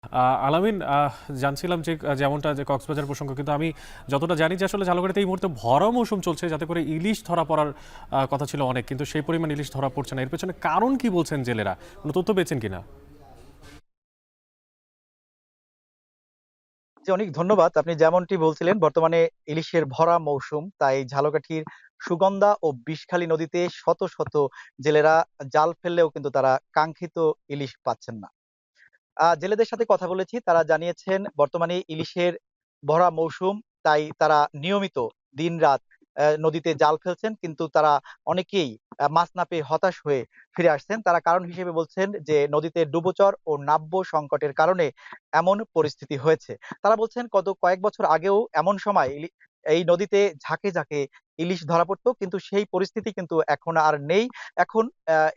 আলামিন, জানছিলাম যে যেমনটা যে কক্সবাজার প্রসঙ্গ, কিন্তু আমি যতটা জানি যে আসলে ঝালকাঠিতে এই মুহূর্তে ভরা মৌসুম চলছে, যাতে করে ইলিশ ধরা পড়ার কথা ছিল অনেক, কিন্তু সেই পরিমাণ ইলিশ ধরা পড়ছে না। এর পেছনে কারণ কি বলছেন জেলেরা? কোনো তথ্য পেয়েছেন কিনা? জি, অনেক ধন্যবাদ। আপনি যেমনটি বলছিলেন বর্তমানে ইলিশের ভরা মৌসুম। তাই ঝালকাঠির সুগন্ধা ও বিষখালী নদীতে শত শত জেলেরা জাল ফেললেও কিন্তু তারা কাঙ্ক্ষিত ইলিশ পাচ্ছেন না। জেলেদের সাথে কথা বলেছি, তারা জানিয়েছেন বর্তমানে ইলিশের ভরা মৌসুম, তাই তারা নিয়মিত দিন-রাত নদীতে জাল ফেলছেন। কিন্তু তারা অনেকেই মাছ না পেয়ে হতাশ হয়ে ফিরে আসছেন। তারা কারণ হিসেবে বলছেন যে নদীতে ডুবোচর ও নাব্য সংকটের কারণে এমন পরিস্থিতি হয়েছে। তারা বলছেন গত কয়েক বছর আগেও এমন সময় এই নদীতে ঝাঁকে ঝাঁকে ইলিশ ধরা পড়তো। কিন্তু সেই পরিস্থিতি কিন্তু এখন আর নেই। এখন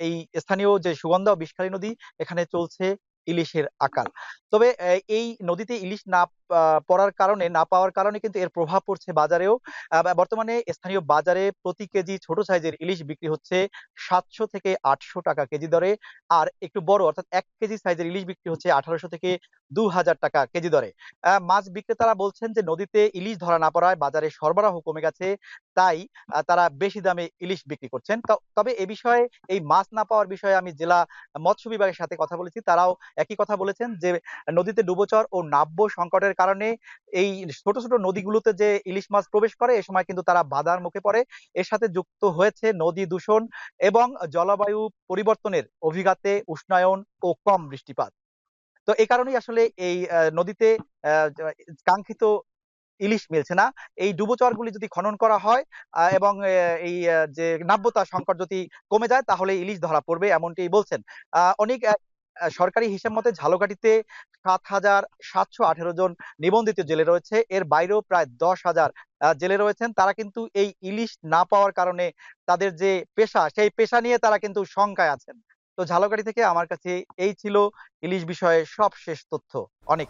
এই স্থানীয় যে সুগন্ধা ও বিষখালী নদী, এখানে চলছে ইলিশের আকাল। তবে এই নদীতে ইলিশ পড়ার কারণে, না পাওয়ার কারণে কিন্তু এর প্রভাব পড়ছে বাজারেও। বর্তমানে স্থানীয় বাজারে প্রতি কেজি ছোট সাইজের ইলিশ বিক্রি হচ্ছে ৳৭০০ থেকে ৳৮০০ কেজি দরে। আর একটু বড় অর্থাৎ ১ কেজি সাইজের ইলিশ বিক্রি হচ্ছে ৳১৮০০ থেকে ৳২,০০০ কেজি দরে। মাছ বিক্রেতারা বলছেন যে নদীতে ইলিশ ধরা না পড়ায় বাজারে সরবরাহ কমে গেছে। তাই তারা বেশি দামে ইলিশ বিক্রি করছেন। তবে এ বিষয়ে, এই মাছ না পাওয়ার বিষয়ে আমি জেলা মৎস্য বিভাগের সাথে কথা বলেছি। তারাও একই কথা বলেছেন যে নদীতে ডুবোচর ও নাব্য সংকটের কারণে এই ছোট, ছোট নদীগুলোতে যে ইলিশ মাছ প্রবেশ করে, এ সময় কিন্তু তারা বাধার মুখে পড়ে। এর সাথে যুক্ত হয়েছে নদী দূষণ এবং জলবায়ু পরিবর্তনের অভিঘাতে উষ্ণায়ন ও কম বৃষ্টিপাত। তো এই কারণেই আসলে এই নদীতে আ যা কাঙ্ক্ষিত ইলিশ মিলছে না। এই ডুবোচরগুলি যদি খনন করা হয় এবং এই যে নাব্যতা সংকট যদি কমে যায়, তাহলে ইলিশ ধরা পড়বে, এমনটিই বলছেন। অনেক সরকারি হিসাব মতে ঝালকাঠিতে ৭,৭১৮ জন নিবন্ধিত জেলে রয়েছে। এর বাইরেও প্রায় ১০,০০০ জেলে রয়েছেন। তারা কিন্তু এই ইলিশ না পাওয়ার কারণে তাদের যে পেশা, সেই পেশা নিয়ে তারা কিন্তু শঙ্কায় আছেন। তো ঝালকাঠি থেকে আমার কাছে এই ছিল ইলিশ বিষয়ে সবশেষ তথ্য। অনেক